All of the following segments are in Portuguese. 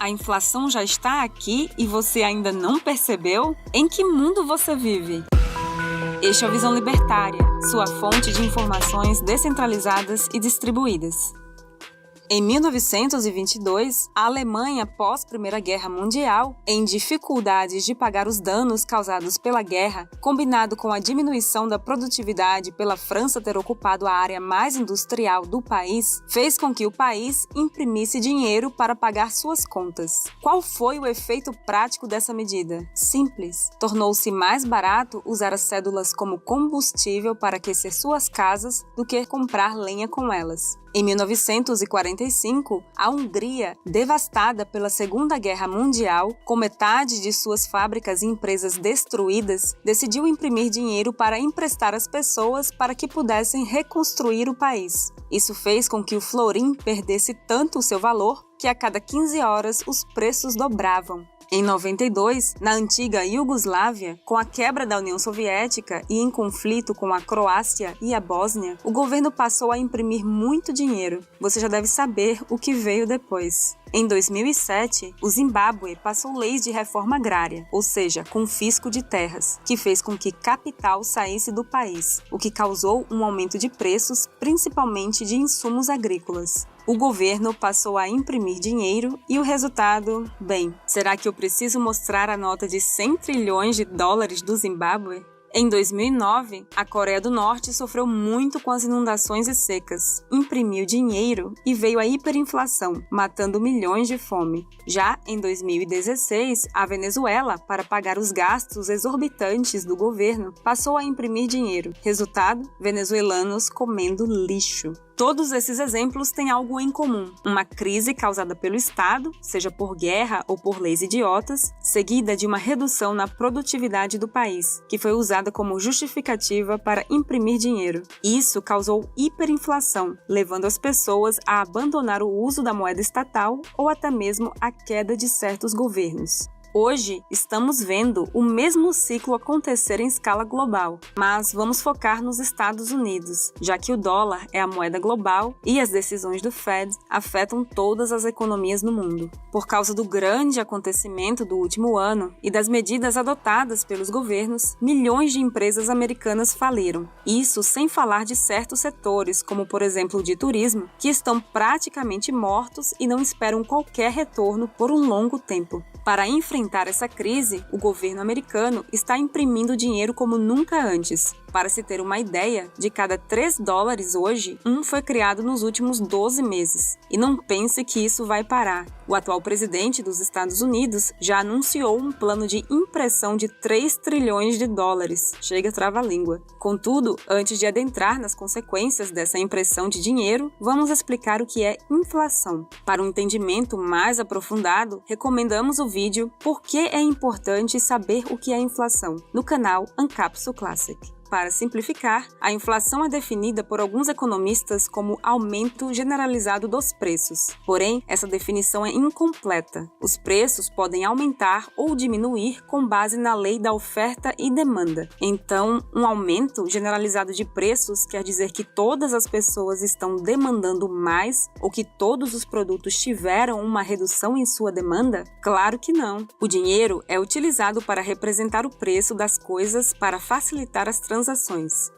A inflação já está aqui e você ainda não percebeu? Em que mundo você vive? Este é o Visão Libertária, sua fonte de informações descentralizadas e distribuídas. Em 1922, a Alemanha, pós-Primeira Guerra Mundial, em dificuldades de pagar os danos causados pela guerra, combinado com a diminuição da produtividade pela França ter ocupado a área mais industrial do país, fez com que o país imprimisse dinheiro para pagar suas contas. Qual foi o efeito prático dessa medida? Simples. Tornou-se mais barato usar as cédulas como combustível para aquecer suas casas do que comprar lenha com elas. Em 1945, a Hungria, devastada pela Segunda Guerra Mundial, com metade de suas fábricas e empresas destruídas, decidiu imprimir dinheiro para emprestar às pessoas para que pudessem reconstruir o país. Isso fez com que o florim perdesse tanto o seu valor que a cada 15 horas os preços dobravam. Em 92, na antiga Iugoslávia, com a quebra da União Soviética e em conflito com a Croácia e a Bósnia, o governo passou a imprimir muito dinheiro. Você já deve saber o que veio depois. Em 2007, o Zimbábue passou leis de reforma agrária, ou seja, confisco de terras, que fez com que capital saísse do país, o que causou um aumento de preços, principalmente de insumos agrícolas. O governo passou a imprimir dinheiro e o resultado, bem, será que eu preciso mostrar a nota de 100 trilhões de dólares do Zimbábue? Em 2009, a Coreia do Norte sofreu muito com as inundações e secas, imprimiu dinheiro e veio a hiperinflação, matando milhões de fome. Já em 2016, a Venezuela, para pagar os gastos exorbitantes do governo, passou a imprimir dinheiro. Resultado, venezuelanos comendo lixo. Todos esses exemplos têm algo em comum: uma crise causada pelo Estado, seja por guerra ou por leis idiotas, seguida de uma redução na produtividade do país, que foi usada como justificativa para imprimir dinheiro. Isso causou hiperinflação, levando as pessoas a abandonar o uso da moeda estatal ou até mesmo a queda de certos governos. Hoje, estamos vendo o mesmo ciclo acontecer em escala global, mas vamos focar nos Estados Unidos, já que o dólar é a moeda global e as decisões do Fed afetam todas as economias no mundo. Por causa do grande acontecimento do último ano e das medidas adotadas pelos governos, milhões de empresas americanas faliram. Isso sem falar de certos setores, como por exemplo o de turismo, que estão praticamente mortos e não esperam qualquer retorno por um longo tempo. Para enfrentar essa crise, o governo americano está imprimindo dinheiro como nunca antes. Para se ter uma ideia, de cada 3 dólares hoje, um foi criado nos últimos 12 meses. E não pense que isso vai parar. O atual presidente dos Estados Unidos já anunciou um plano de impressão de 3 trilhões de dólares. Chega trava-língua. Contudo, antes de adentrar nas consequências dessa impressão de dinheiro, vamos explicar o que é inflação. Para um entendimento mais aprofundado, recomendamos o vídeo Por que é importante saber o que é inflação, no canal Ancapsu Classic. Para simplificar, a inflação é definida por alguns economistas como aumento generalizado dos preços. Porém, essa definição é incompleta. Os preços podem aumentar ou diminuir com base na lei da oferta e demanda. Então, um aumento generalizado de preços quer dizer que todas as pessoas estão demandando mais ou que todos os produtos tiveram uma redução em sua demanda? Claro que não. O dinheiro é utilizado para representar o preço das coisas para facilitar as transações.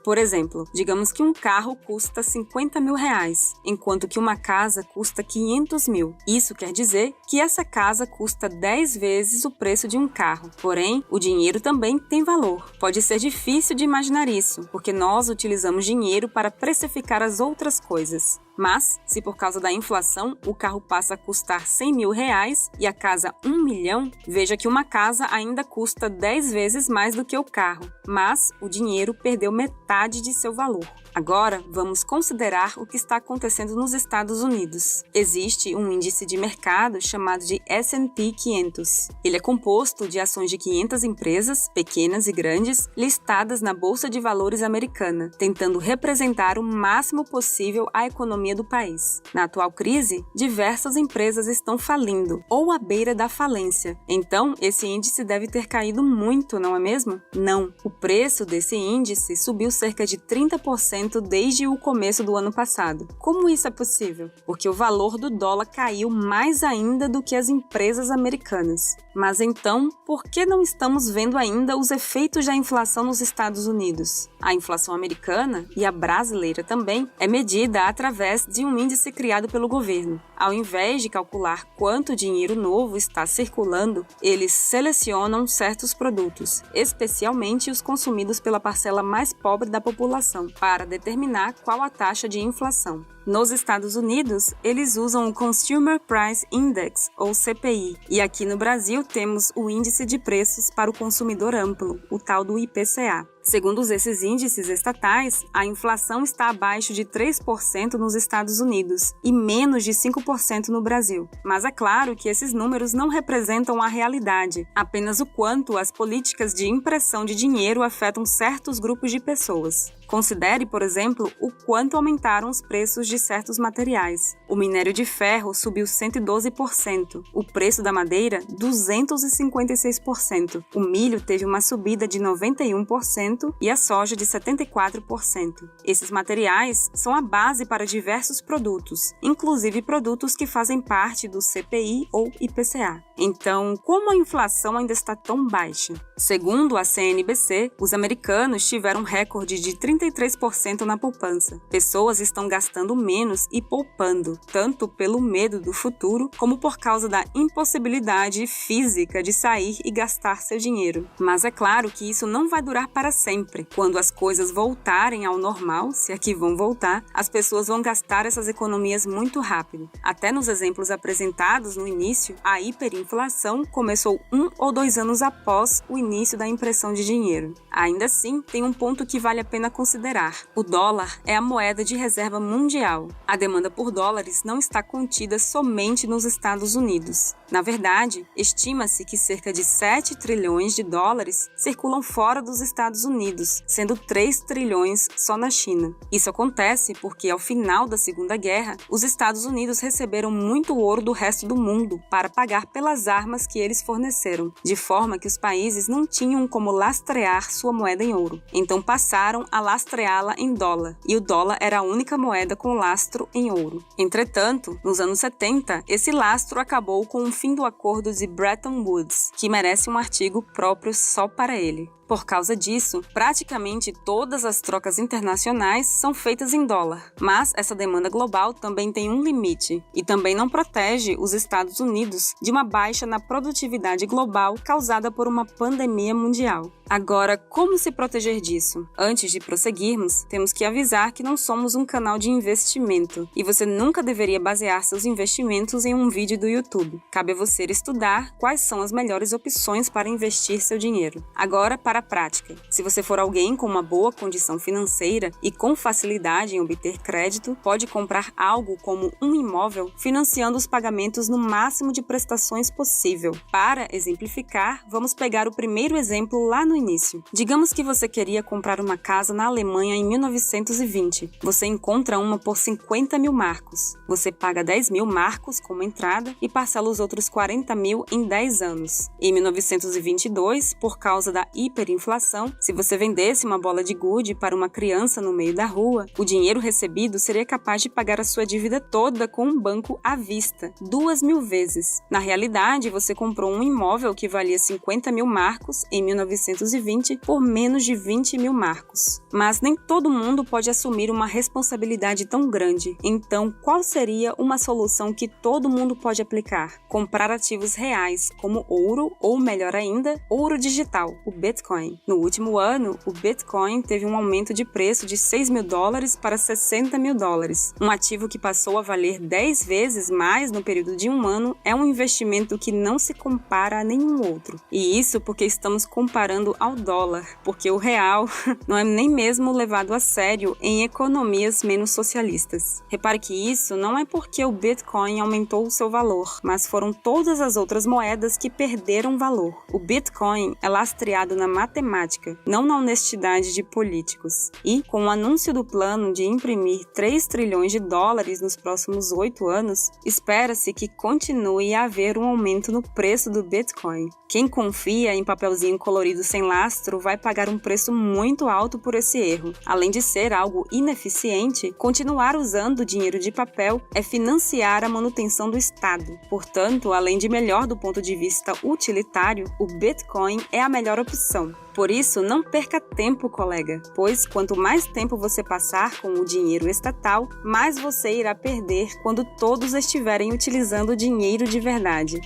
Por exemplo, digamos que um carro custa 50 mil reais, enquanto que uma casa custa 500 mil. Isso quer dizer que essa casa custa 10 vezes o preço de um carro. Porém, o dinheiro também tem valor. Pode ser difícil de imaginar isso, porque nós utilizamos dinheiro para precificar as outras coisas. Mas, se por causa da inflação o carro passa a custar 100 mil reais e a casa 1 milhão, veja que uma casa ainda custa 10 vezes mais do que o carro, mas o dinheiro perdeu metade de seu valor. Agora, vamos considerar o que está acontecendo nos Estados Unidos. Existe um índice de mercado chamado de S&P 500. Ele é composto de ações de 500 empresas, pequenas e grandes, listadas na Bolsa de Valores americana, tentando representar o máximo possível a economia economia do país. Na atual crise, diversas empresas estão falindo ou à beira da falência. Então, esse índice deve ter caído muito, não é mesmo? Não. O preço desse índice subiu cerca de 30% desde o começo do ano passado. Como isso é possível? Porque o valor do dólar caiu mais ainda do que as empresas americanas. Mas então, por que não estamos vendo ainda os efeitos da inflação nos Estados Unidos? A inflação americana, e a brasileira também, é medida através de um índice criado pelo governo. Ao invés de calcular quanto dinheiro novo está circulando, eles selecionam certos produtos, especialmente os consumidos pela parcela mais pobre da população, para determinar qual a taxa de inflação. Nos Estados Unidos, eles usam o Consumer Price Index, ou CPI, e aqui no Brasil temos o Índice de Preços para o Consumidor Amplo, o tal do IPCA. Segundo esses índices estatais, a inflação está abaixo de 3% nos Estados Unidos e menos de 5% no Brasil. Mas é claro que esses números não representam a realidade, apenas o quanto as políticas de impressão de dinheiro afetam certos grupos de pessoas. Considere, por exemplo, o quanto aumentaram os preços de certos materiais. O minério de ferro subiu 112%, o preço da madeira 256%, o milho teve uma subida de 91% e a soja de 74%. Esses materiais são a base para diversos produtos, inclusive produtos que fazem parte do CPI ou IPCA. Então, como a inflação ainda está tão baixa? Segundo a CNBC, os americanos tiveram um recorde de 33% na poupança. Pessoas estão gastando menos e poupando, tanto pelo medo do futuro, como por causa da impossibilidade física de sair e gastar seu dinheiro. Mas é claro que isso não vai durar para sempre. Quando as coisas voltarem ao normal, se aqui vão voltar, as pessoas vão gastar essas economias muito rápido. Até nos exemplos apresentados no início, a hiperinflação começou 1 ou 2 anos após o início da impressão de dinheiro. Ainda assim, tem um ponto que vale a pena considerar. O dólar é a moeda de reserva mundial. A demanda por dólares não está contida somente nos Estados Unidos. Na verdade, estima-se que cerca de 7 trilhões de dólares circulam fora dos Estados Unidos, sendo 3 trilhões só na China. Isso acontece porque, ao final da Segunda Guerra, os Estados Unidos receberam muito ouro do resto do mundo para pagar pelas armas que eles forneceram, de forma que os países não tinham como lastrear sua moeda em ouro. Então passaram a lastreá-la em dólar, e o dólar era a única moeda com lastro em ouro. Entretanto, nos anos 70, esse lastro acabou com o fim do acordo de Bretton Woods, que merece um artigo próprio só para ele. Por causa disso, praticamente todas as trocas internacionais são feitas em dólar. Mas essa demanda global também tem um limite e também não protege os Estados Unidos de uma baixa na produtividade global causada por uma pandemia mundial. Agora, como se proteger disso? Antes de prosseguirmos, temos que avisar que não somos um canal de investimento e você nunca deveria basear seus investimentos em um vídeo do YouTube. Cabe a você estudar quais são as melhores opções para investir seu dinheiro. Agora, para a prática. Se você for alguém com uma boa condição financeira e com facilidade em obter crédito, pode comprar algo como um imóvel, financiando os pagamentos no máximo de prestações possível. Para exemplificar, vamos pegar o primeiro exemplo lá no início. Digamos que você queria comprar uma casa na Alemanha em 1920. Você encontra uma por 50 mil marcos. Você paga 10 mil marcos como entrada e parcela os outros 40 mil em 10 anos. Em 1922, por causa da hiperinflação, se você vendesse uma bola de gude para uma criança no meio da rua, o dinheiro recebido seria capaz de pagar a sua dívida toda com um banco à vista, 2.000 vezes. Na realidade, você comprou um imóvel que valia 50 mil marcos em 1920 por menos de 20 mil marcos. Mas nem todo mundo pode assumir uma responsabilidade tão grande. Então, qual seria uma solução que todo mundo pode aplicar? Comprar ativos reais, como ouro ou, melhor ainda, ouro digital, o Bitcoin. No último ano, o Bitcoin teve um aumento de preço de 6 mil dólares para 60 mil dólares. Um ativo que passou a valer 10 vezes mais no período de um ano é um investimento que não se compara a nenhum outro. E isso porque estamos comparando ao dólar, porque o real não é nem mesmo levado a sério em economias menos socialistas. Repare que isso não é porque o Bitcoin aumentou o seu valor, mas foram todas as outras moedas que perderam valor. O Bitcoin é lastreado na matemática, não na honestidade de políticos. E, com o anúncio do plano de imprimir 3 trilhões de dólares nos próximos 8 anos, espera-se que continue a haver um aumento no preço do Bitcoin. Quem confia em papelzinho colorido sem lastro vai pagar um preço muito alto por esse erro. Além de ser algo ineficiente, continuar usando dinheiro de papel é financiar a manutenção do Estado. Portanto, além de melhor do ponto de vista utilitário, o Bitcoin é a melhor opção. Por isso, não perca tempo, colega, pois quanto mais tempo você passar com o dinheiro estatal, mais você irá perder quando todos estiverem utilizando o dinheiro de verdade.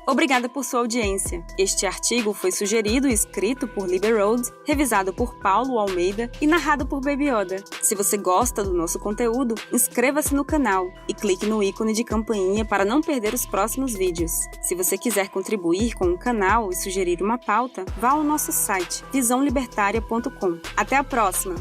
Obrigada por sua audiência. Este artigo foi sugerido e escrito por Liberoad, revisado por Paulo Almeida e narrado por Baby Yoda. Se você gosta do nosso conteúdo, inscreva-se no canal e clique no ícone de campainha para não perder os próximos vídeos. Se você quiser contribuir com o canal e sugerir uma pauta, vá ao nosso site visãolibertaria.com. Até a próxima!